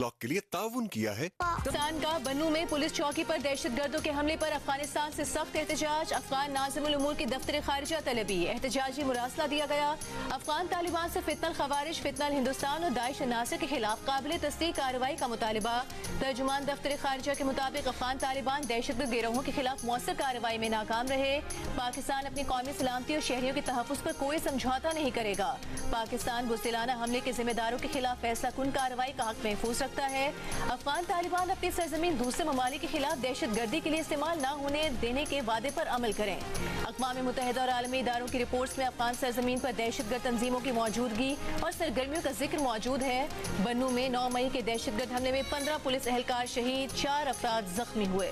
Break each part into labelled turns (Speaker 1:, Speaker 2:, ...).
Speaker 1: Block के लिए ताउन किया है।
Speaker 2: पाकिस्तान का बन्नू में पुलिस चौकी पर दहशतगर्दों के हमले पर अफगानिस्तान से सख्त एहतजाज। अफगान नाज़िमुल उमूर की दफ्तर खारिजा तलबी, एहतजाजी मुरासला दिया गया। अफगान तालिबान से फितनल खवारिज, फितनल हिंदुस्तान और दाइश नासिर के खिलाफ काबिल तस्दीक कार्रवाई का मुतालबा। तर्जुमान दफ्तर खारिजा के मुताबिक अफगान तालिबान दहशतगर्द गिरोहों के खिलाफ मौसर कार्रवाई में नाकाम रहे। पाकिस्तान अपनी कौमी सलामती और शहरियों के तहफ़्फ़ुज़ पर कोई समझौता नहीं करेगा। पाकिस्तान बुज़दिलाना हमले के जिम्मेदारों के खिलाफ फैसला कुन कार्रवाई का हक महफूज रखता है। अफगान तालिबान अपनी सरजमीन दूसरे ममालिक के खिलाफ दहशतगर्दी के लिए इस्तेमाल न होने देने के वादे पर अमल करें। अक़वाम मुत्तहिदा और आलमी इदारों की रिपोर्ट्स में अफगान सरजमीन पर दहशतगर्द तंजीमों की मौजूदगी और सरगर्मियों का जिक्र मौजूद है। बन्नू में 9 मई के दहशतगर्द हमले में 15 पुलिस एहलकार शहीद, 4 अफराद जख्मी हुए।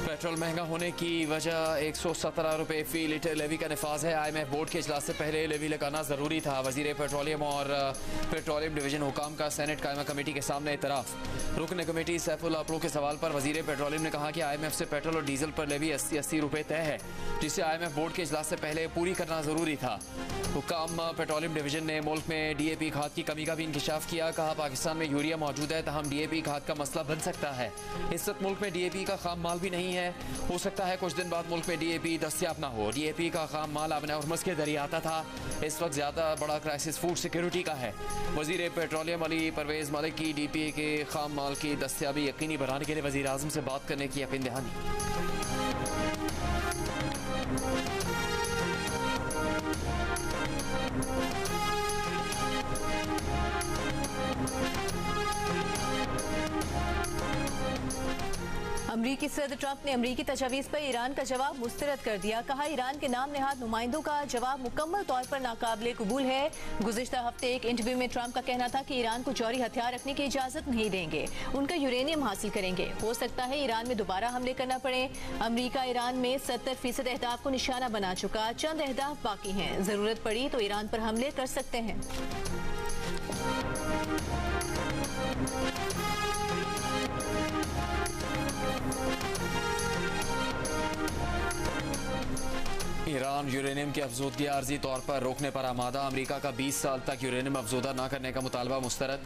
Speaker 3: पेट्रोल महंगा होने की वजह 117 रुपये फी लीटर लेवी का नफाज है। IMF बोर्ड के इजलास से पहले लेवी लगाना ज़रूरी था। वज़ीर पेट्रोलियम और पेट्रोलियम डिवीजन हुकाम का सेनेट कायमा कमेटी के सामने इतराफ़। रुकन कमेटी सैफुल अपरो के सवाल पर वज़ीर पेट्रोलियम ने कहा कि IMF से पेट्रोल और डीजल पर लेवी 80 रुपये तय है, जिसे IMF बोर्ड के इजलास से पहले पूरी करना ज़रूरी था। हुकाम पेट्रोलियम डिवीजन ने मुल्क में DAP खाद की कमी का भी इंकशाफ किया। कहा पाकिस्तान में यूरिया मौजूद है, तहम DAP खाद का मसला बन सकता है। इस वक्त मुल्क में DAP का खाम माल भी नहीं है। हो सकता है कुछ दिन बाद मुल्क में DAP दस्तियाब न हो। DAP का खाम माल आबना हुर्मुज़ के जरिए आता था। इस वक्त ज्यादा बड़ा क्राइसिस फूड सिक्योरिटी का है। वज़ीर पेट्रोलियम अली परवेज मलिक की DAP के खाम माल की दस्तियाबी यकीनी बनाने के लिए वज़ीर आज़म से बात करने की यकीन दहानी।
Speaker 2: अमरीकी सदर ट्रंप ने अमरीकी तजावीज़ पर ईरान का जवाब मुस्तरद कर दिया। कहा ईरान के नाम नहाद नुमाइंदों का जवाब मुकम्मल तौर पर नाकाबिले कबूल है। गुज़िश्ता हफ्ते एक इंटरव्यू में ट्रंप का कहना था कि ईरान को जौहरी हथियार रखने की इजाज़त नहीं देंगे, उनका यूरेनियम हासिल करेंगे। हो सकता है ईरान में दोबारा हमले करना पड़े। अमरीका ईरान में 70% अहदाफ को निशाना बना चुका, चंद अहदाफ बाकी हैं। ज़रूरत पड़ी तो ईरान पर हमले कर सकते हैं।
Speaker 3: ईरान यूरेनियम की अफजूदगी आर्जी तौर पर रोकने पर आमादा। अमरीका का 20 साल तक यूरेनियम अफजूदा न करने का मुतालबा मुस्तरद।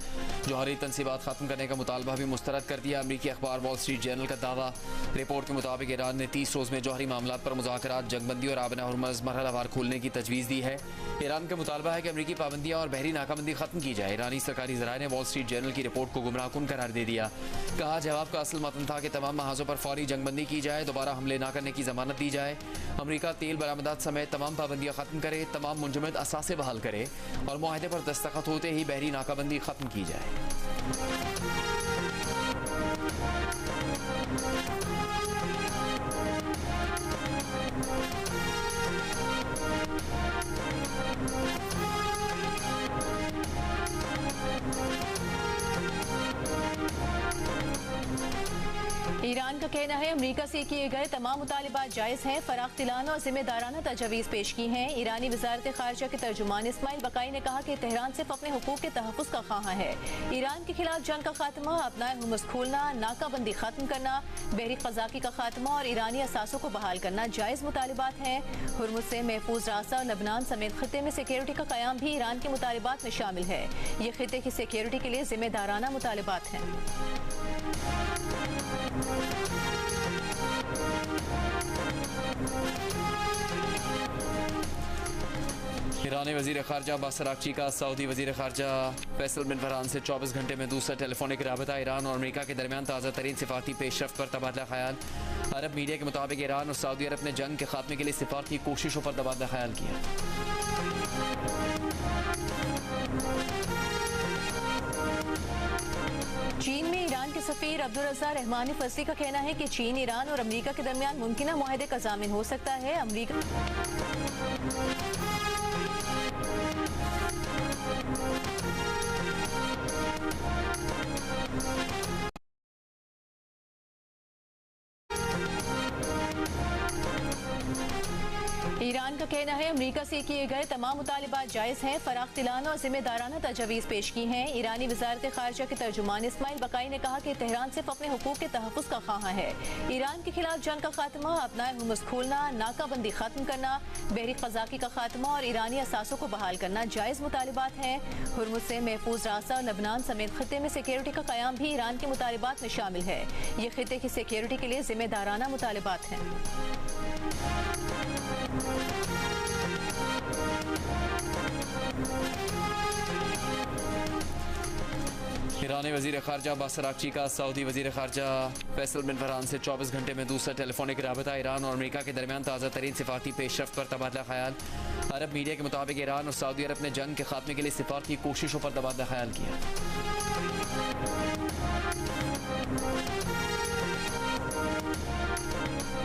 Speaker 3: जौहरी तनसीबात खत्म करने का मुतालबा भी मुस्तरद कर दिया। अमरीकी अखबार वॉल स्ट्रीट जर्नल का दावा। रिपोर्ट के मुताबिक ईरान ने 30 रोज़ में जौहरी मामलात पर मुज़ाकरात, जंगबंदी और आबना हुर्मुज़ मरहलावार खोलने की तजवीज़ दी है। ईरान का मुतालबा है कि अमरीकी पाबंदियाँ और बहरी नाकाबंदी खत्म की जाए। ईरानी सरकारी ज़राए ने वॉल स्ट्रीट जर्नल की रिपोर्ट को गुमराहकुन करार दे दिया। कहा जवाब का असल मतन था कि तमाम महाजों पर फौरी जंगबंदी की जाए, दोबारा हमले न करने की जमानत दी जाए। अमरीका तेल बरामदात समेत तमाम पाबंदियां खत्म करे, तमाम मुंजमद असासे बहाल करे और मुआहदे पर दस्तखत होते ही बहरी नाकाबंदी खत्म की जाए।
Speaker 2: ईरान का कहना है अमरीका से किए गए तमाम मुतालिबात जायज़ हैं, फराख्तिलाना और जिम्मेदाराना तजावीज़ पेश की हैं। ईरानी वज़ारत ख़ारिजा के तर्जुमान इस्माइल बकाई ने कहा कि तेहरान सिर्फ अपने हुकूक के तहफ़्फ़ुज़ का ख़्वाह है। ईरान के खिलाफ जंग का खात्मा, अपनाए हुर्मुज़ खोलना, नाकाबंदी खत्म करना, बहरी क़ज़ाक़ी का खात्मा और ईरानी असासों को बहाल करना जायज़ मुतालिबात हैं। हुर्मुज़ से महफूज रास्ता और लबनान समेत खित्ते में सिक्योरिटी का क़याम भी ईरान के मुतालिबात में शामिल है। ये खित्ते की सिक्योरिटी के लिए जिम्मेदाराना मुतालिबात हैं।
Speaker 3: ईरानी वज़ीर ख़ारजा अब्बास अराग़ची का सऊदी वज़ीर ख़ारजा फैसल बिन फरहान से 24 घंटे में दूसरा टेलीफोनिक राबता। ईरान और अमरीका के दरमियान ताज़ा तरीन सिफारती पेशरफ्त पर तबादला ख्याल। अरब मीडिया के मुताबिक ईरान और सऊदी अरब ने जंग के खात्मे के लिए सिफारती कोशिशों पर तबादला ख्याल किया।
Speaker 2: चीन में ईरान के सफीर अब्दुल रज़्ज़ा रहमानी फजली का कहना है कि चीन, ईरान और अमरीका के दरमियान मुमकिना मुआहदे का ज़ामिन हो सकता है। अमरीका ईरान का कहना है अमरीका से किए गए तमाम मुतालिबात जायज़ हैं, फराख्तिलाना और जिम्मेदाराना तजवीज़ पेश की हैं। ईरानी वज़ारत ख़ारिजा के तर्जुमान इस्माइल बकाई ने कहा कि तेहरान सिर्फ अपने हुकूक के तहफ़्फ़ुज़ का ख़्वाह है। ईरान के खिलाफ जंग का खात्मा, अपनाए हुर्मुज़ खोलना, नाकाबंदी खत्म करना, बहरी क़ज़ाक़ी का खात्मा और ईरानी असासों को बहाल करना जायज़ मुतालिबात हैं। हुर्मुज़ से महफूज रास्ता और लबनान समेत खित्ते में सिक्योरिटी का क़याम भी ईरान के मुतालिबात में शामिल है। ये खित्ते की सिक्योरिटी के लिए जिम्मेदाराना मुतालिबात हैं।
Speaker 3: ईरानी वज़ीर ख़ारिजा अब्बास अराग़ची का सऊदी वज़ीर ख़ारिजा फैसल बिन फरहान से 24 घंटे में दूसरा टेलीफोनिक राबता। ईरान और अमेरिका के दरमियान ताज़ा तरीन सिफारती पेशरफ्त पर तबादला ख्याल। अरब मीडिया के मुताबिक ईरान और सऊदी अरब ने जंग के खात्मे के लिए सिफारती कोशिशों पर तबादला ख्याल किया।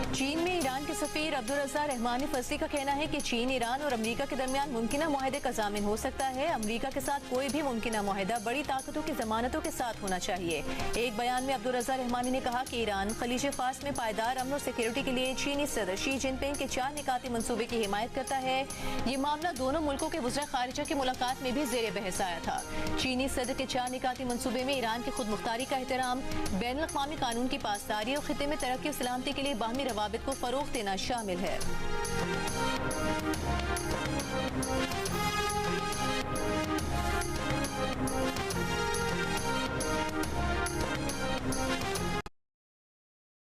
Speaker 2: चीन में ईरान के सफीर अब्दुल रज़्ज़ा रहमानी फसली का कहना है कि चीन ईरान और अमेरिका के दरमियान मुमकिना मुआहदे का ज़ामिन हो सकता है। अमेरिका के साथ कोई भी मुमकिना मुआहदा बड़ी ताकतों की जमानतों के साथ होना चाहिए। एक बयान में अब्दुल रज़्ज़ा रहमानी ने कहा कि ईरान खलीज फार्स में पायदार अमन और सिक्योरिटी के लिए चीनी सदर शी जिनपिंग के 4 निकाती मंसूबे की हिमायत करता है। ये मामला दोनों मुल्कों के वज़ीर ख़ारिजा की मुलाकात में भी ज़ेर बहस आया था। चीनी सदर के 4 निकाती मंसूबे में ईरान की खुद मुख्तारी का एहतराम, बैनुल अक़वामी कानून की पासदारी और खित्ते में तरक्की और सलामती के लिए बाहमी रवाबित को फ़रोग़ देना शामिल है।